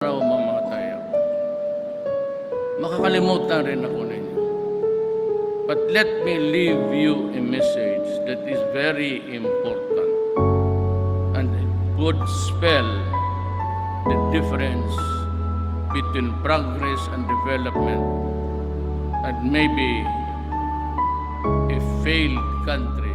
Araw mamamatay ako. Makakalimutan rin ako ninyo. But let me leave you a message that is very important and it would spell the difference between progress and development and maybe a failed country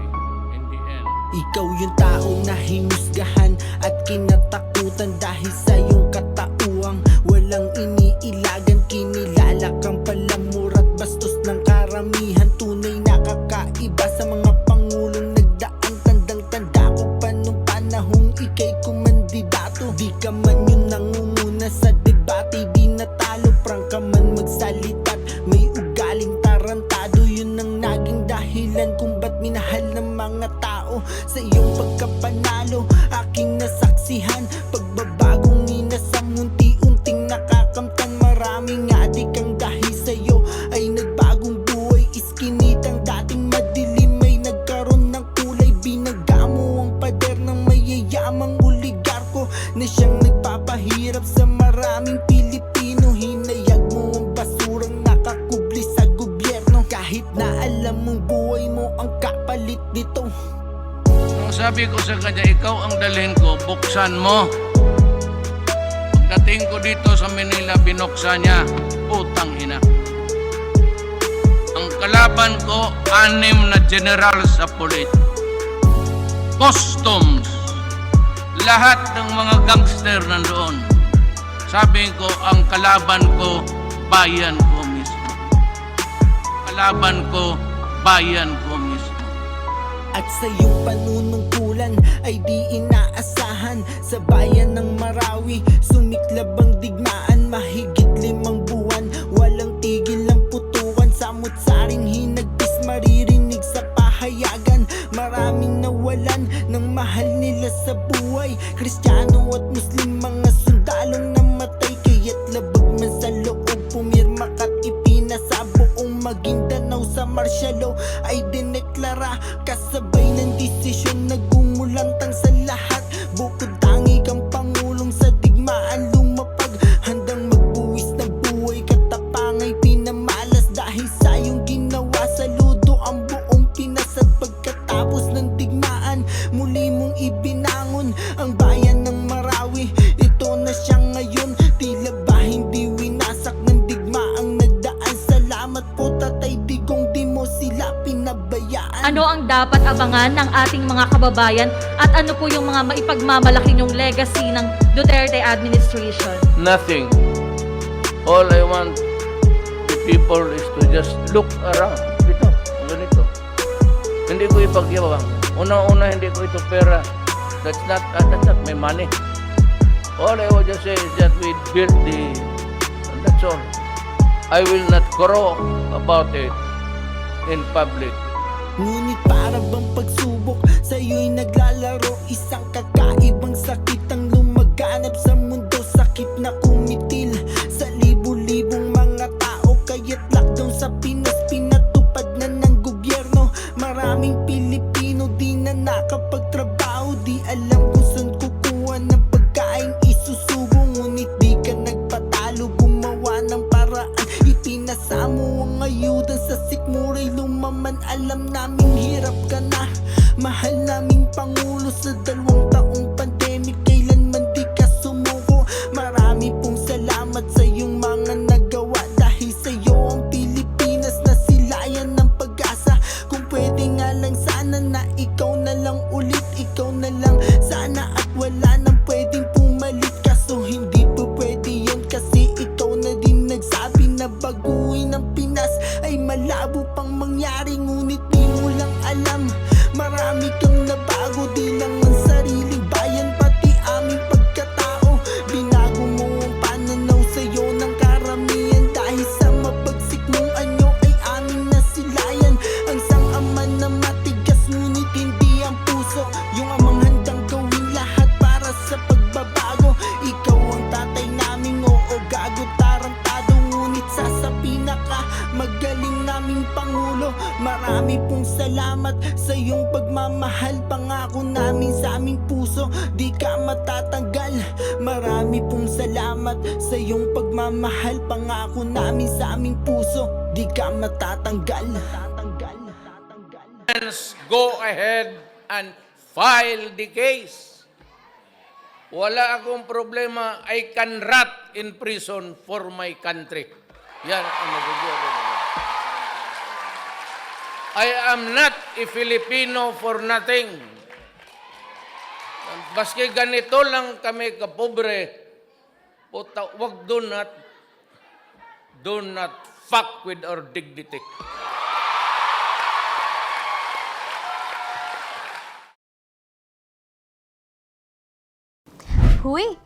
in the end. Ikaw yung taong nahinusgahan at kinatakutan dahil sa iyong katauhang walang iniilagan, kinilala kang palamura at bastos ng karamihan. Tunay na kakaiba sa mga pangulong nagdaan. Tandang-tanda ko pa nung panahong ikay kumandidato. Di ka man yung nangunguna sa debate, di natalo, prang ka man magsalita't may ugaling tarantado. Yun ang naging dahilan kung ba't minahal ng mga tao. Sa iyong pagkapanalo, aking nasaksihan pagbabagong ninasang unti-unting nakakamtan. Maraming adik ang dahil sa'yo ay nagbagong buhay. Iskinitang dating madilim ay nagkaroon ng kulay. Binaga mo ang pader ng mayayamang oligarko na siyang nagpapahirap sa maraming Pilipino. Hinayag mo ang basurang nakakubli sa gobyerno, kahit na alam mong buhay mo ang kapalit nito. Nung sabi ko sa kanya, ikaw ang dalhin ko, buksan mo. Pagdating ko dito sa Manila, binuksan niya, putang ina. Ang kalaban ko, 6 na general sa pulit. Customs. Lahat ng mga gangster nandoon. Sabi ko, ang kalaban ko, bayan ko mismo. Kalaban ko, bayan ko mismo. At sa iyong panunungkulan ay di inaasahan. Sa bayan ng Marawi, sumiklab ang digmaan. Mahigit 5 buwan, walang tigil ang putukan. Samut-saring hinagpis, maririnig sa pahayagan. Maraming nawalan ng mahal nila sa buhay. Kristiyano at Muslim, mga sundalong namatay. Kaya't labag man sa loob, pumirma ka't ipinasa. Buong Maguindanao sa martial law ay dineklara. Kasabay ng desisyon nagumulantang sa lahat. Bukod tangi kang pangulong sa digmaan lumapag. Handang magbuwis ng buhay, katapangay pinamalas. Dahil sa iyong ginawa, saludo ang buong Pinas. At pagkatapos ng digmaan, muli mong ibinangon ang bayan ng Marawi. Ito na siya ngayon, tila ba hindi winasak ng digmaang nagdaan. Salamat po Tatay Digong, di mo sila pinabayaan. Ano ang dapat abangan ng ating mga kababayan at ano po yung mga maipagmamalaki yung legacy ng Duterte administration? Nothing. All I want the people is to just look around. Ito, ganito. Hindi ko ipagyabang. Una-una, hindi ko ito pera. That's not my money. All I would just say is that we built and that's all. I will not crow about it in public. Ngunit para bang pagsubok sa'yo'y naglalaro. Isang kakaibang sakit ang lumaganap sa mundo. Sakit na kumitil sa libu-libong mga tao. Kaya't lockdown sa Pinas, pinatupad na ng gobyerno. Maraming Pilipino di na nakapagtrabaho. Di alam kung saan kukuha ng pagkain isusubo. Ngunit di ka nagpatalo, gumawa ng paraan. Ipinasa mo ang ayudan sa sikmuray lumaman. Alam naming hirap ka na, mahal naming Pangulo. Sa 2 taong pandemic, kailanman di ka sumuko. Marami pong salamat sa iyong mga nagawa. Dahil sa iyo ang Pilipinas nasilayan ng pag-asa. Kung pwede nga lang sana na ikaw na lang ulit. Ikaw na lang sana at wala nang pwedeng pumalit. Kaso hindi po pwede yun kasi ikaw na din nagsabi na baguhin ang Pinas ay malabo pang mangyari. Ngunit di mo lang alam, marami kang nabago. Di lang ang sariling bayan, pati aming pagkatao. Binago mo ang pananaw sa'yo ng karamihan. Dahil sa mabagsik mong anyo ay aming nasilayan. Ang sang-ama na matigas ngunit hindi ang puso. Yung amang handang gawin lahat para sa pagbabago. Ikaw ang tatay naming oo gago tarantado. Ngunit sa pinaka magaling naming Pangulo, marami Marami pong salamat sa iyong pagmamahal. Pangako namin sa aming puso, di ka matatanggal. Marami pong salamat sa iyong pagmamahal. Pangako namin sa aming puso, di ka matatanggal. Go ahead and file the case. Wala akong problema. I can rot in prison for my country. Yan ang magagawa. I am not a Filipino for nothing. Baski ganito lang kami kapobre, puta, wag do not fuck with our dignity. Huy,